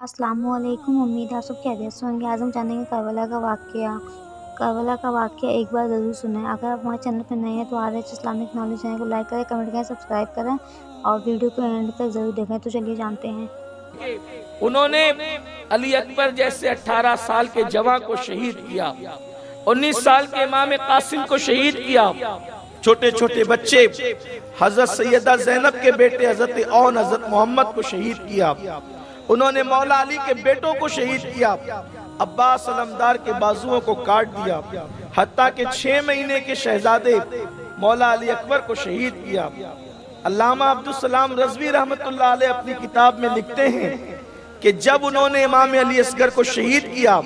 السلام علیکم، امید ہے آپ سب خیریت سے ہوں گے۔ آج ہم جانیں گے کربلا کا واقعہ ایک بار ضرور سنیں۔ اگر آپ ہمارے چینل پر نئے ہیں تو R H Islamic knowledge channel کو لائک کریں، کمنٹ کریں، سبسکرائب کریں اور ویڈیو کو اینڈ تک ضرور دیکھیں۔ تو چلیے جانتے ہیں۔ انہوں نے علی اکبر جیسے 18 سال کے جوان کو شہید کیا، 19 سال کے امام قاسم کو شہید کیا، چھوٹے چھوٹے بچے حضرت سیدہ زینب کے بیٹے حضرت اون حضرت محمد کو شہید کیا، انہوں نے مولا علی کے بیٹوں کو شہید کیا، عباس علمدار کے بازوؤں کو کاٹ دیا، حتیٰ کہ 6 مہینے کے شہزادے مولا علی اکبر کو شہید کیا۔ علامہ عبدالسلام رضوی رحمت اللہ علیہ اپنی کتاب میں لکھتے ہیں کہ جب انہوں نے امام علی اصغر کو شہید کیا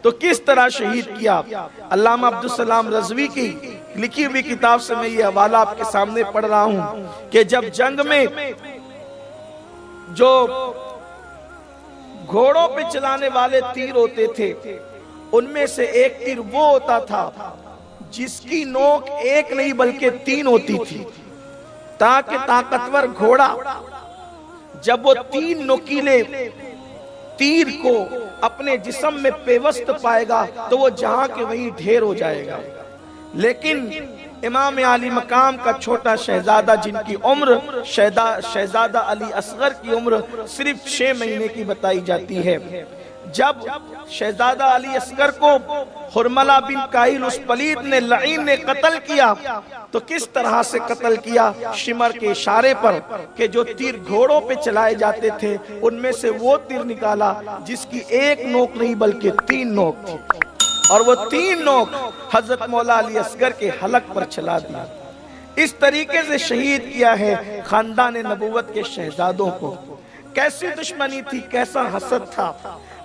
تو کس طرح شہید کیا۔ علامہ عبدالسلام رضوی کی لکھی ہوئی کتاب سے میں یہ حوالہ آپ کے سامنے پڑھ رہا ہوں کہ جب جنگ میں جو گھوڑوں پہ چلانے والے تیر ہوتے تھے ان میں سے ایک تیر وہ ہوتا تھا جس کی نوک ایک نہیں بلکہ 3 ہوتی تھی، تاکہ طاقتور گھوڑا جب وہ 3 نوکیلے تیر کو اپنے جسم میں پیوست پائے گا تو وہ جہاں کے وہیں ڈھیر ہو جائے گا۔ لیکن امام علی مقام کا چھوٹا شہزادہ جن کی عمر شہزادہ علی اصغر کی عمر صرف 6 مہینے کی بتائی جاتی ہے، جب شہزادہ علی اصغر کو حرملہ بن کاہل اس پلید نے لعین نے قتل کیا تو کس طرح سے قتل کیا؟ شمر کے اشارے پر کہ جو تیر گھوڑوں پہ چلائے جاتے تھے ان میں سے وہ تیر نکالا جس کی ایک نوک نہیں بلکہ 3 نوک تھی، اور وہ 3 نوک حضرت مولا علی اصغر کے حلق پر چلا دیا۔ اس طریقے سے شہید کیا ہے خاندان نبوت کے شہزادوں کو۔ کیسی دشمنی تھی، کیسا حسد تھا۔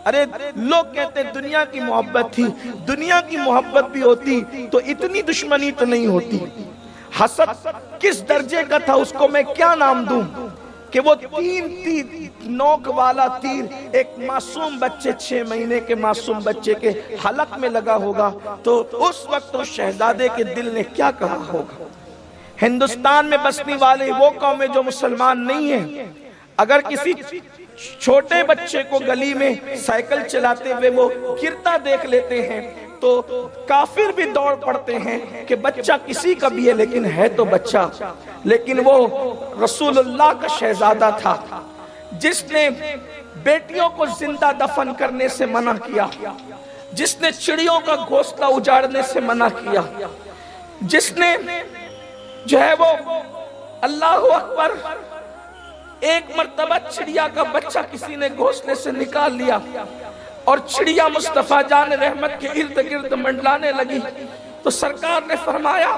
ارے لوگ کہتے دنیا کی محبت تھی، دنیا کی محبت بھی ہوتی تو اتنی دشمنی تو نہیں ہوتی۔ حسد کس درجے کا تھا اس کو میں کیا نام دوں کہ وہ 3 نوک والا تیر ایک معصوم بچے 6 مہینے کے معصوم بچے کے حلق میں لگا ہوگا تو اس وقت اس شہزادے کے دل نے کیا کہا ہوگا۔ ہندوستان میں بسنے والے وہ قومیں جو مسلمان نہیں ہیں، اگر کسی چھوٹے بچے کو گلی میں سائیکل چلاتے ہوئے وہ گرتا دیکھ لیتے ہیں تو کافر بھی دوڑ پڑتے ہیں کہ بچہ کسی کا بھی ہے لیکن ہے تو بچہ۔ لیکن وہ رسول اللہ کا شہزادہ تھا جس نے بیٹیوں کو زندہ دفن کرنے سے منع کیا، جس نے چڑیوں کا گھونسلہ اجاڑنے سے منع کیا، جس نے جو ہے وہ اللہ اکبر ایک مرتبہ چڑیا کا بچہ کسی نے گھونسلے سے نکال لیا اور چڑیا مصطفیٰ جان رحمت کے ارد گرد منڈلانے لگی تو سرکار نے فرمایا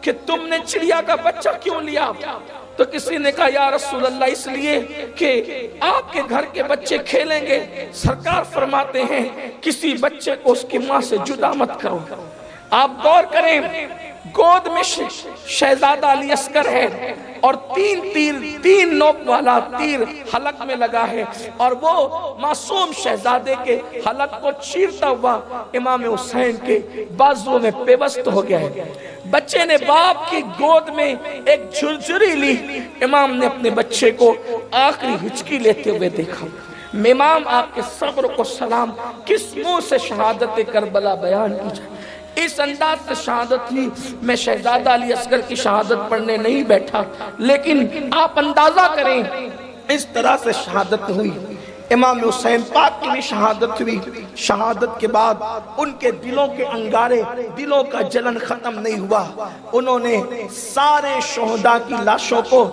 کہ تم نے چڑیا کا بچہ کیوں لیا؟ تو کسی نے کہا یا رسول اللہ اس لیے کہ آپ کے گھر کے بچے کھیلیں گے۔ سرکار فرماتے ہیں کسی بچے کو اس کی ماں سے جدا مت کرو۔ آپ غور کریں، گود میں شہزادہ علی اصغر ہے اور 3 نوک والا تیر حلق میں لگا ہے اور وہ معصوم شہزادے کے حلق کو چیرتا ہوا امام حسین کے بازو میں پیوست ہو گیا ہے۔ بچے نے باپ کی گود میں ایک جھرجھری لی، امام نے اپنے بچے کو آخری ہچکی لیتے ہوئے دیکھا۔ امام آپ کے صبر کو سلام، کس منہ سے شہادت کربلا بیان کی جائے؟ اس انداز سے شہادت ہوئی۔ میں شہزادہ علی اصغر کی شہادت پڑھنے نہیں بیٹھا، لیکن آپ اندازہ کریں اس طرح سے شہادت ہوئی۔ امام حسین پاک کی بھی شہادت ہوئی۔ شہادت کے بعد ان کے دلوں کے انگارے، دلوں کا جلن ختم نہیں ہوا۔ انہوں نے سارے شہداء کی لاشوں کو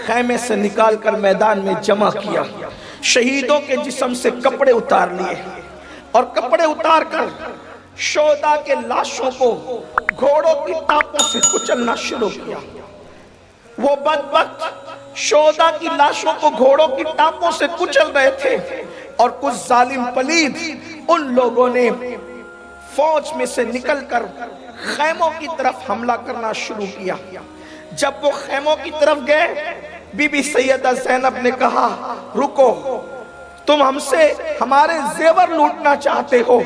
خیمے سے نکال کر میدان میں جمع کیا، شہیدوں کے جسم سے کپڑے اتار لیے اور کپڑے اتار کر شہداء کے لاشوں کو گھوڑوں کی ٹاپوں سے کچلنا شروع کیا۔ وہ بدبخت شہداء کی لاشوں کو گھوڑوں کی ٹاپوں سے کچل رہے تھے اور کچھ ظالم پلید ان لوگوں نے فوج میں سے نکل کر خیموں کی طرف حملہ کرنا شروع کیا۔ جب وہ خیموں کی طرف گئے، بی بی سیدہ زینب نے کہا رکو، تم ہم سے ہمارے زیور لوٹنا چاہتے ہو،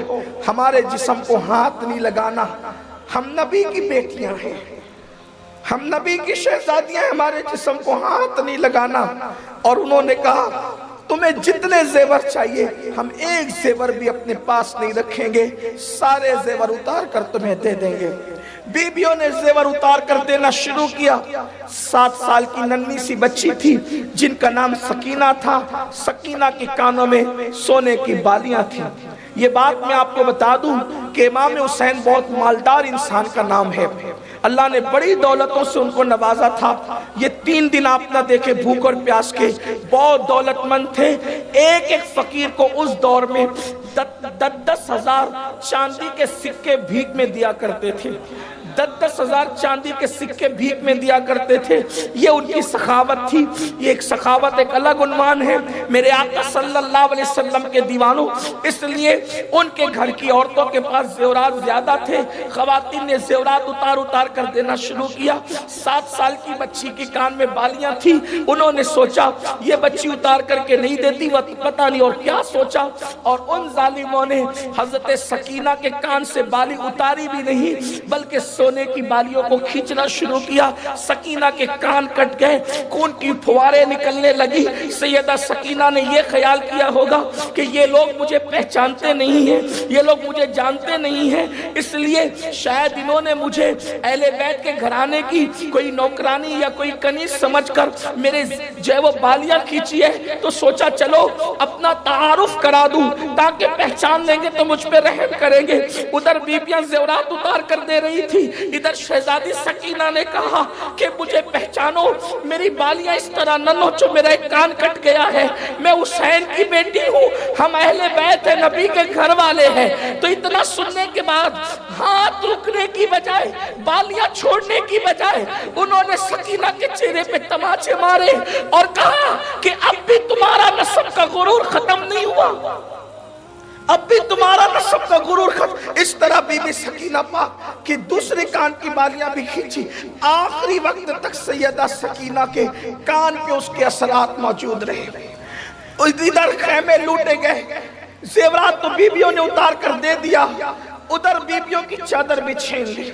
ہمارے جسم کو ہاتھ نہیں لگانا، ہم نبی کی بیٹیاں ہیں، ہم نبی کی شہزادیاں ہیں، ہمارے جسم کو ہاتھ نہیں لگانا۔ اور انہوں نے کہا تمہیں جتنے زیور چاہیے ہم ایک زیور بھی اپنے پاس نہیں رکھیں گے، سارے زیور اتار کر تمہیں دے دیں گے۔ بیبیوں نے زیور اتار کر دینا شروع کیا۔ 7 سال کی ننھی سی بچی تھی جن کا نام سکینہ تھا، سکینہ کے کانوں میں سونے کی بالیاں تھیں۔ یہ بات میں آپ کو بتا دوں کہ امام حسین بہت مالدار انسان کا نام ہے، اللہ نے بڑی دولتوں سے ان کو نوازا تھا۔ یہ 3 دن آپ نہ دیکھے بھوک اور پیاس کے، بہت دولت مند تھے۔ ایک ایک فقیر کو اس دور میں 10,000 چاندی کے سکے بھیک میں دیا کرتے تھے، 10,000 چاندی کے سکے بھیک میں دیا کرتے تھے۔ یہ ان کی سخاوت تھی۔ یہ ایک سخاوت ایک الگ عنوان ہے میرے آقا صلی اللہ علیہ وسلم کے دیوانوں، اس لیے ان کے گھر کی عورتوں کے پاس زیورات زیادہ تھے۔ خواتین نے زیورات اتار کر دینا شروع کیا۔ 7 سال کی بچی کے کان میں بالیاں تھی، انہوں نے سوچا یہ بچی اتار کر کے نہیں دیتی، وہ پتہ نہیں اور کیا سوچا، اور ان ظالموں نے حضرت سکینہ کے کان سے بالی اتاری بھی نہیں بلکہ سونے کی بالیوں کو کھینچنا شروع کیا۔ سکینہ کے کان کٹ گئے، خون کی پھواریں نکلنے لگی۔ سیدہ سکینہ نے یہ خیال کیا ہوگا کہ یہ لوگ مجھے پہچانتے نہیں ہیں، یہ لوگ مجھے جانتے نہیں ہیں، اس لیے شاید انہوں نے مجھے اہل بیت کے گھرانے کی کوئی نوکرانی یا کوئی کنیز سمجھ کر میرے جو ہے وہ بالیاں کھینچی ہے، تو سوچا چلو اپنا تعارف کرا دوں تاکہ پہچان لیں گے تو مجھ پہ رحم کریں گے۔ ادھر بیبیاں زیورات اتار کر دے رہی تھی، ادھر شہزادی سکینہ نے کہا کہ مجھے پہچانو، میری بالیاں اس طرح نہ نوچو، میرا ایک کان کٹ گیا ہے، میں حسین کی بیٹی ہوں، ہم اہل بیت ہیں، نبی کے گھر والے ہیں۔ تو اتنا سننے کے بعد ہاتھ رکنے کی بجائے، بالیاں چھوڑنے کی بجائے، انہوں نے سکینہ کے چہرے پہ تماچے مارے اور کہا کہ اب بھی تمہارا نسب کا غرور ختم نہیں ہوا، اب بھی تمہارا نسب کا غرور ختم۔ اس طرح بی بی سکینہ پاک کی دوسرے کان کی بالیاں بھی کھینچی۔ آخری وقت تک سیدہ سکینہ کے کان پہ اس کے اثرات موجود رہے۔ ادھر خیمے لوٹے گئے، زیورات تو بیبیوں نے اتار کر دے دیا، ادھر بیبیوں کی چادر بھی چھین لی۔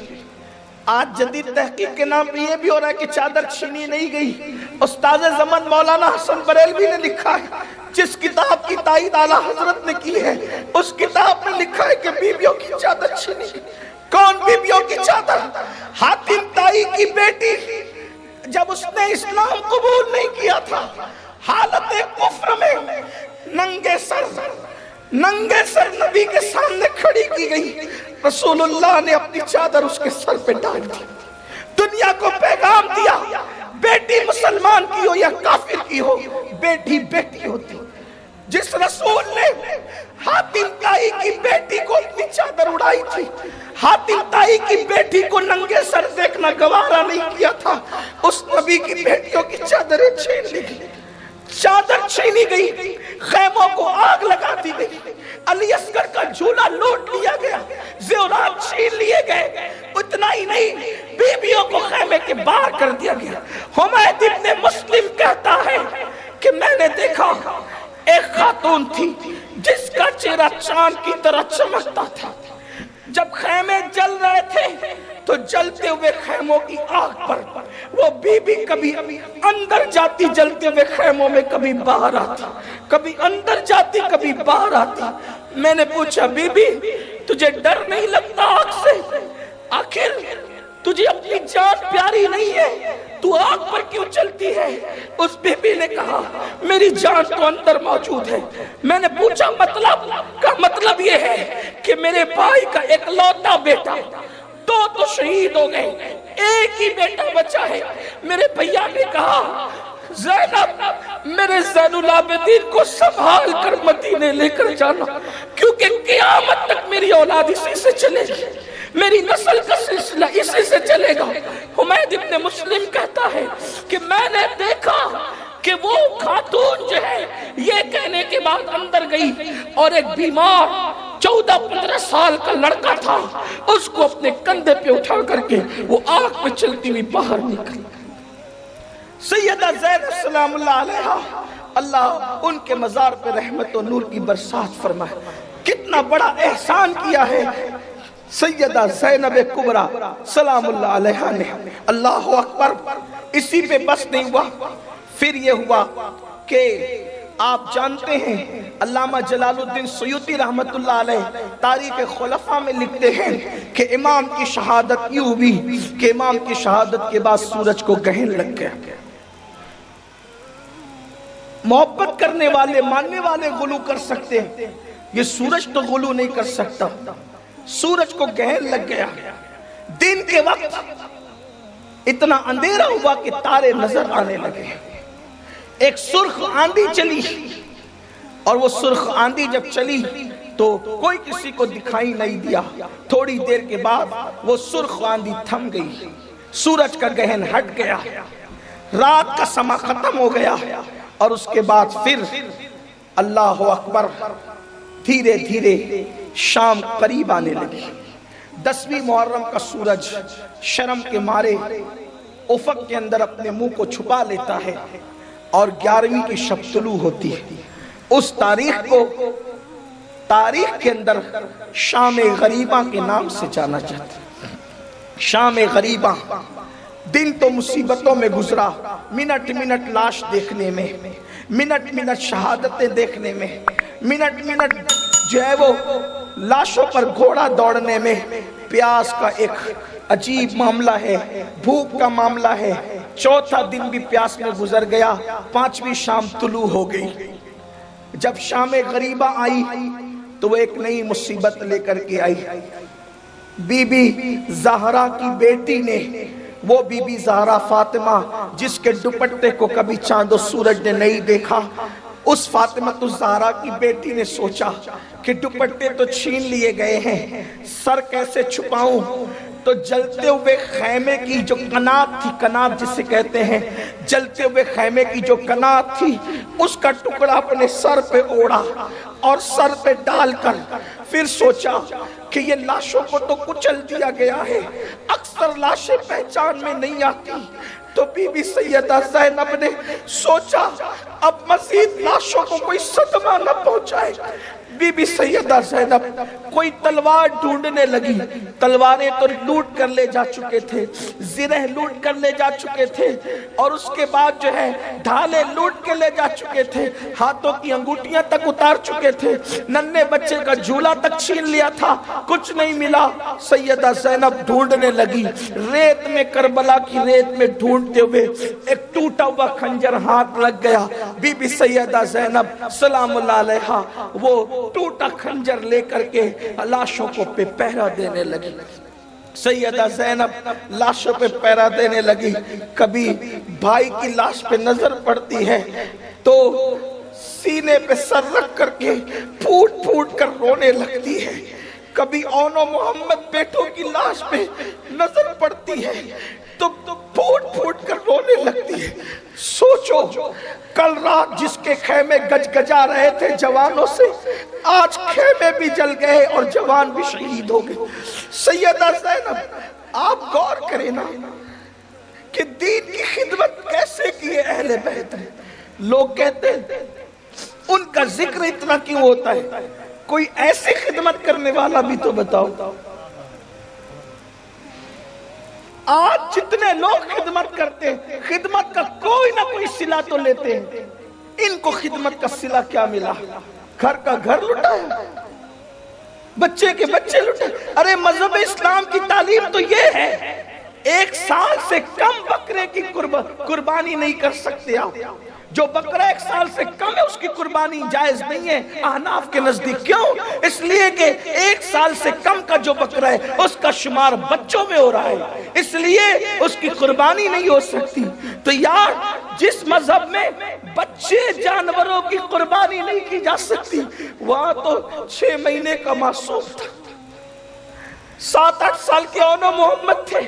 آج جدید تحقیق کے نام پہ یہ بھی ہو رہا ہے کہ چادر چھینی نہیں گئی۔ استاد زمن مولانا حسن بریلوی نے لکھا ہے، جس کتاب کی تائید اعلیٰ حضرت نے کی ہے، اس کتاب میں لکھا ہے کہ بیبیوں کی چادر چھینی گئی۔ کون بیبیوں کی چادر؟ حاتم طائی کی بیٹی، جب اس نے اسلام قبول نہیں کیا تھا، حالت کفر میں ننگے سر نبی کے سامنے کھڑی کی گئی، رسول اللہ نے اپنی چادر اس کے سر پہ ڈال دی، دنیا کو پیغام دیا، بیٹی مسلمان کی ہو یا کافر کی ہو، بیٹی بیٹی ہوتی۔ جس رسول نے حاتم طائی کی بیٹی کو اپنی چادر اڑائی تھی، حاتم طائی کی بیٹی کو ننگے سر دیکھنا گوارا نہیں کیا تھا، اس نبی کی بیٹیوں کی چادریں چھین لی گئی، چادر چھینی گئی، خیموں کو آگ لگا دی گئی، علی اصغر کا جھولا لوٹ لیا گیا، زیورات چھین لیے گئے۔ اتنا ہی نہیں، بیبیوں کو خیمے کے باہر کر دیا گیا۔ حمید ابن مسلم کہتا ہے کہ میں نے دیکھا ایک خاتون تھی جس کا چہرہ چاند کی طرح چمکتا تھا، جب خیمے جل رہے تھے تو جلتے ہوئے خیموں کی آگ پر وہ بی بی کبھی اندر جاتی جلتے ہوئے خیموں میں، کبھی باہر آتی، کبھی اندر جاتی کبھی باہر آتی۔ میں نے پوچھا بی بی تجھے ڈر نہیں لگتا آگ سے؟ آخر تجھے اپنی جان پیاری نہیں ہے، تو آگ پر کیوں چلتی ہے؟ اس بی بی نے کہا میری جان تو اندر موجود ہے۔ میں نے پوچھا مطلب یہ ہے کہ میرے بھائی کا ایک لوتا بیٹا، دو تو شہید ہو گئے، ایک ہی بیٹا بچا ہے۔ میرے بھیا نے کہا زینب میرے زین العابدین کو سنبھال کر مدینے لے کر جانا، کیونکہ قیامت تک میری اولاد اسی سے چلے گی، میری نسل کا سلسلہ اسی سے چلے گا۔ حمید ابن مسلم کہتا ہے کہ میں نے دیکھا کہ وہ خاتون جو ہے یہ کہنے کے بعد اندر گئی اور ایک بیمار 14-15 سال کا لڑکا تھا، اس کو اپنے کندھے پہ اٹھا کر کے وہ آگ پہ چلتی ہوئی باہر نکل۔ سیدہ زینب سلام اللہ علیہا، اللہ ان کے مزار پہ رحمت و نور کی برسات فرمائے۔ کتنا بڑا احسان کیا ہے سیدہ زینب کبریٰ سلام اللہ علیہا نے۔ اللہ اکبر۔ اسی پہ بس نہیں ہوا، پھر یہ ہوا کہ آپ جانتے ہیں علامہ جلال الدین سیوطی رحمت اللہ علیہ تاریخ خلفاء میں لکھتے ہیں کہ امام کی شہادت یوں ہوئی کہ امام کی شہادت کے بعد سورج کو گہن لگ گیا. محبت کرنے والے ماننے والے غلو کر سکتے ہیں، یہ سورج تو غلو نہیں کر سکتا. سورج کو گہن لگ گیا. دن کے وقت اتنا اندھیرا ہوا کہ تارے نظر آنے لگے. ایک سرخ آندھی چلی اور وہ سرخ آندھی جب چلی تو کوئی کسی کو دکھائی نہیں دیا. تھوڑی دیر کے بعد وہ سرخ آندھی تھم گئی، سورج کا گہن ہٹ گیا، رات کا سما ختم ہو گیا. اور اس کے بعد پھر اللہ اکبر دھیرے دھیرے شام قریب آنے لگی. 10ویں محرم کا سورج شرم کے مارے افق کے اندر اپنے منہ کو چھپا لیتا ہے اور 11ویں کی شب طلوع ہوتی ہے. اس تاریخ کو تاریخ کے اندر شام غریبہ کے نام سے جانا جاتا ہے. شام غریبہ دن تو مصیبتوں میں گزرا، منٹ منٹ لاش دیکھنے میں، منٹ منٹ شہادتیں دیکھنے میں، منٹ منٹ جو ہے وہ لاشوں پر گھوڑا دوڑنے میں. پیاس کا ایک عجیب معاملہ ہے، بھوک کا معاملہ ہے. چوتھا دن بھی پیاس میں گزر گیا، 5ویں شام طلوع ہو گئی. جب شام غریبہ آئی تو وہ ایک نئی مصیبت لے کر کے آئی. بی بی زہرا کی بیٹی نے، وہ بی بی زہرا فاطمہ جس کے دوپٹے کو کبھی چاند و سورج نے نہیں دیکھا، اس فاطمہ الزہرا کی بیٹی نے سوچا کہ دوپٹے تو چھین لیے گئے ہیں، سر کیسے چھپاؤں؟ تو جلتے ہوئے خیمے کی جو کنات تھی، کنات جسے کہتے ہیں، جلتے ہوئے خیمے کی جو کنات تھی اس کا ٹکڑا اپنے سر پہ اوڑا اور سر پہ ڈال کر پھر سوچا کہ یہ لاشوں کو تو کچل دیا گیا ہے، اکثر لاشیں پہچان میں نہیں آتی. تو بی بی سیدہ زینب نے سوچا اب مزید لاشوں کو کوئی صدمہ نہ پہنچائے. بی بی سیدہ زینب کوئی تلوار ڈھونڈنے لگی. تلواریں تو لوٹ کر لے جا چکے تھے، زرہ لوٹ کر لے جا چکے تھے، اور اس کے بعد جو ہے ڈھالے لوٹ کے لے جا چکے تھے، ہاتھوں کی انگوٹیاں تک اتار چکے تھے، ننھے بچے کا جھولا تک چھین لیا تھا. کچھ نہیں ملا. سیدہ زینب ڈھونڈنے لگی، ریت میں، کربلا کی ریت میں ڈھونڈتے ہوئے ایک ٹوٹا ہوا خنجر ہاتھ لگ گیا. بی بی سیدہ زینب سلام اللہ علیہا وہ ٹوٹا خنجر لے کر کے لاشوں کو پہ پہرا دینے لگی. سیدہ زینب لاشوں پہ پہرا دینے لگی. کبھی بھائی کی لاش پہ نظر پڑتی ہے تو سینے پہ سر رکھ کر کے پھوٹ پھوٹ کر رونے لگتی ہے. کبھی اون و محمد بیٹوں کی لاش پہ نظر پڑتی ہے تو پھوٹ پھوٹ کر رونے لگتی ہے. سوچو کل رات جس کے خیمے گج گجا رہے تھے جوانوں سے، آج خیمے بھی جل گئے اور جوان بھی شہید ہو گئے. سیدہ زینب آپ غور کریں نا کہ دین کی خدمت کیسے کی ہے اہل بیت نے. لوگ کہتے ہیں ان کا ذکر اتنا کیوں ہوتا ہے؟ کوئی ایسی خدمت کرنے والا بھی تو بتاؤ. آج جتنے لوگ خدمت کرتے ہیں، خدمت کا کوئی نہ کوئی صلہ تو لیتے ہیں. ان کو خدمت کا صلہ کیا ملا؟ گھر کا گھر لٹایا، بچے کے بچے لٹائے. ارے مذہب اسلام کی تعلیم تو یہ ہے 1 سال سے کم بکرے کی قربانی نہیں کر سکتے آپ. جو بکرہ 1 سال سے کم ہے اس کی قربانی جائز نہیں ہے احناف کے نزدیک. کیوں؟ اس لیے کہ 1 سال سے کم کا جو بکرہ ہے اس کا شمار بچوں میں ہو رہا ہے، اس لیے اس کی قربانی نہیں ہو سکتی. تو یار جس مذہب میں بچے جانوروں کی قربانی نہیں کی جا سکتی، وہاں تو 6 مہینے کا معصوم تھا، 7-8 سال کے اون و محمد تھے،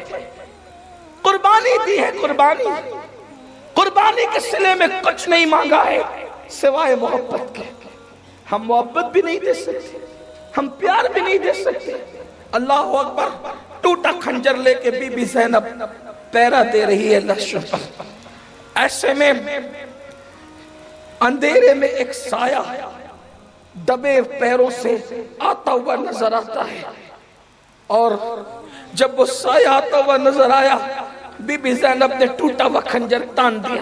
قربانی دی ہے. قربانی کے صلے میں کچھ نہیں مانگا ہے سوائے محبت کے. ہم محبت بھی نہیں دے سکتے، ہم پیار بھی نہیں دے سکتے. اللہ اکبر. ٹوٹا خنجر لے کے بی بی زینب پہرا دے رہی ہے لاشوں پر. ایسے میں اندھیرے میں ایک سایہ دبے پیروں سے آتا ہوا نظر آتا ہے، اور جب وہ سایہ آتا ہوا نظر آیا بی بی زینب نے ٹوٹا ہوا خنجر تان دیا.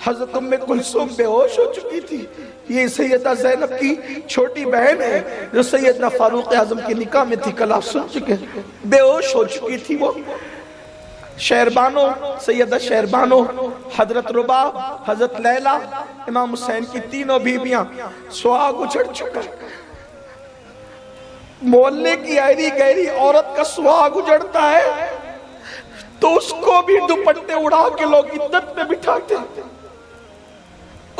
حضرت ام کلثوم بے ہوش ہو چکی تھی. یہ سیدہ زینب کی چھوٹی بہن ہے جو سیدنا فاروق اعظم کی نکاح میں تھی, کل آپ سن چکے. بے ہوش ہو چکی تھی وہ. شہربانو, سیدہ شہربانو, حضرت رباب, حضرت لیلہ, امام حسین کی تینوں بیویاں, سہاگ اچھڑ چکا. محلے کی ایری گہری عورت کا سہاگ اجڑتا ہے تو اس کو بھی دوپٹے اڑا کے لوگ عدت میں بٹھاتے ہیں,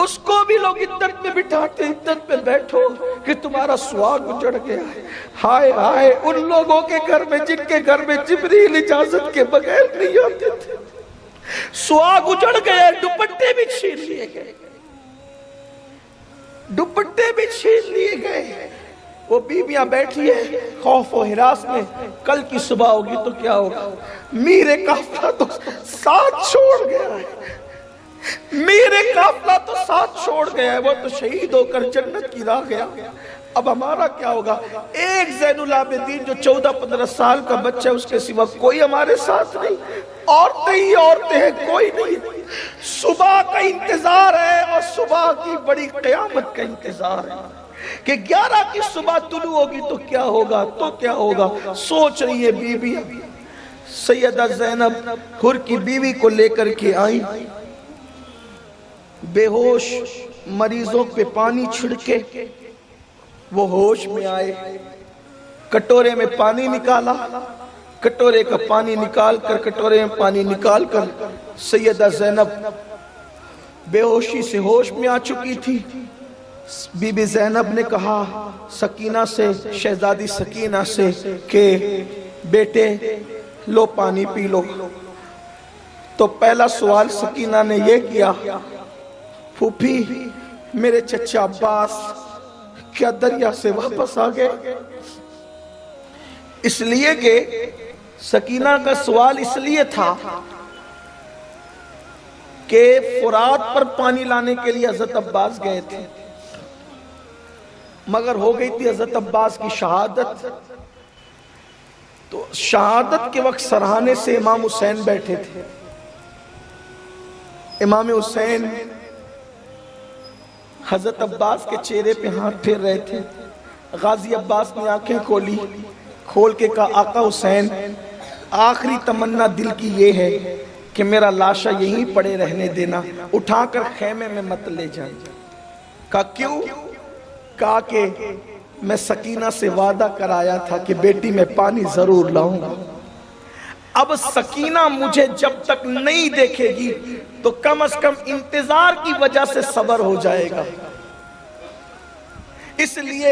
اس کو بھی لوگ عدت میں بٹھاتے ہیں, عدت میں بیٹھو کہ تمہارا سہاگ اجڑ گیا ہے. ہائے ہائے ان لوگوں کے گھر میں جن کے گھر میں جبریل اجازت کے بغیر نہیں آتے تھے. سہاگ اجڑ گئے, دوپٹے بھی چھین لیے گئے, دوپٹے بھی چھین لیے گئے. وہ بیویاں بیٹھی ہیں خوف و ہراس میں, کل کی صبح ہوگی تو کیا ہوگا. میرے قافلہ تو ساتھ چھوڑ گیا ہے, میرے قافلہ تو ساتھ چھوڑ گیا ہے, وہ تو شہید ہو کر جنت کی راہ گیا. اب ہمارا کیا ہوگا. ایک زین العابدین جو 14-15 سال کا بچہ ہے, اس کے سوا کوئی ہمارے ساتھ نہیں. عورتیں ہی عورتیں ہیں, کوئی نہیں. صبح کا انتظار ہے اور صبح کی بڑی قیامت کا انتظار ہے کہ 11 کی صبح طلوع ہوگی تو کیا ہوگا, تو کیا ہوگا. سوچ رہی ہے بی بی. سیدہ زینب حر کی بیوی کو لے کر کے آئی, بے ہوش مریضوں پہ پانی چھڑکے وہ ہوش میں آئے. کٹورے میں پانی نکالا, کٹورے کا پانی نکال کر, کٹورے میں پانی نکال کر سیدہ زینب بے ہوشی سے ہوش میں آ چکی تھی. بی بی زینب نے کہا سکینہ سے, شہزادی سکینہ سے کہ بیٹے لو پانی پی لو. تو پہلا سوال سکینہ نے یہ کیا, پھوپھی میرے چچا عباس کیا دریا سے واپس آ گئے. اس لیے کہ سکینہ کا سوال اس لیے تھا کہ فرات پر پانی لانے کے لیے حضرت عباس گئے تھے, مگر ہو گئی تھی حضرت عباس کی شہادت. تو شہادت کے وقت سرہانے سے امام حسین بیٹھے تھے. امام حسین حضرت عباس کے چہرے پہ ہاتھ پھیر رہے تھے. غازی عباس نے آنکھیں کھولی, کھول کے کہا آقا حسین آخری تمنا دل کی یہ ہے کہ میرا لاشا یہیں پڑے رہنے دینا, اٹھا کر خیمے میں مت لے جائیں. کہا کیوں؟ کہا کہ میں سکینہ سے وعدہ کرایا تھا کہ بیٹی میں پانی ضرور لاؤں گا. اب سکینہ مجھے جب تک نہیں دیکھے گی تو کم از کم انتظار کی وجہ سے صبر ہو جائے گا. اس لیے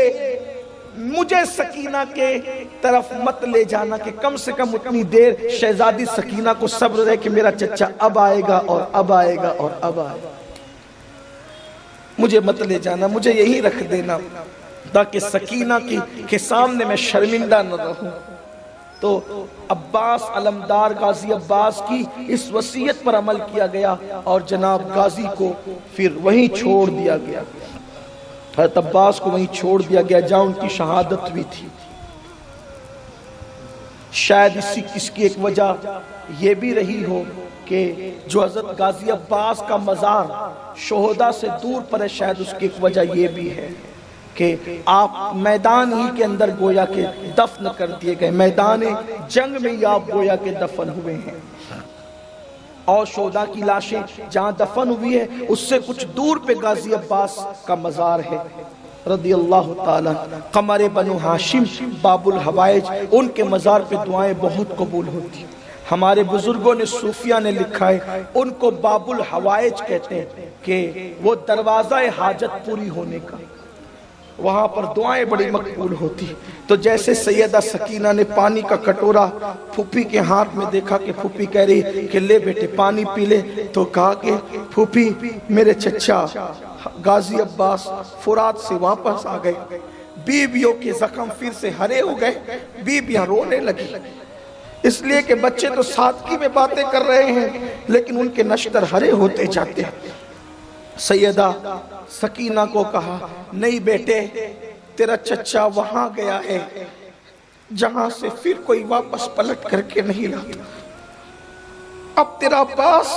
مجھے سکینہ کے طرف مت لے جانا کہ کم سے کم اتنی دیر شہزادی سکینہ کو صبر رہے کہ میرا چچا اب آئے گا اور اب آئے گا اور اب آئے گا. مجھے مت لے جانا, مجھے یہی رکھ دینا تاکہ سکینہ کے سامنے میں شرمندہ نہ رہوں. تو عباس علمدار غازی عباس کی اس وصیت پر عمل کیا گیا اور جناب غازی کو پھر وہیں چھوڑ دیا گیا. حضرت عباس کو وہیں چھوڑ دیا گیا جہاں ان کی شہادت بھی تھی. شاید اس کی ایک وجہ یہ بھی رہی ہو کہ جو حضرت غازی عباس کا مزار شہداء سے دور پر ہے, شاید اس کی ایک وجہ یہ بھی ہے کہ آپ میدان ہی کے اندر گویا کہ دفن کر دیے گئے, میدان جنگ میں ہی آپ گویا کہ دفن ہوئے ہیں. اور شہداء کی لاشیں جہاں دفن ہوئی ہے اس سے کچھ دور پہ غازی عباس کا مزار ہے رضی اللہ تعالی. قمر بنو ہاشم باب الحوائج, ان کے مزار پہ دعائیں بہت قبول ہوتی. ہمارے بزرگوں نے, صوفیہ نے لکھا ہے ان کو باب الحوائج کہتے ہیں کہ وہ دروازہ حاجت پوری ہونے کا, وہاں پر دعائیں بڑی مقبول ہوتی. تو جیسے سیدہ سکینہ نے پانی کا کٹورا پھوپھی کے ہاتھ میں دیکھا کہ پھوپھی کہہ رہی کہ لے بیٹے پانی پی لے, تو کہا کہ پھوپھی میرے چچا غازی عباس فرات سے واپس آ گئے. بیویوں کے زخم پھر سے ہرے ہو گئے, بیویاں رونے لگی. اس لیے کہ بچے تو سادگی میں باتیں کر رہے ہیں لیکن ان کے نشتر ہرے ہوتے جاتے ہیں. سیدہ سکینہ کو کہا نہیں بیٹے, تیرا چچا وہاں گیا ہے جہاں سے پھر کوئی واپس پلٹ کر کے نہیں لاتا. اب تیرا عباس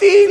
3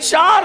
4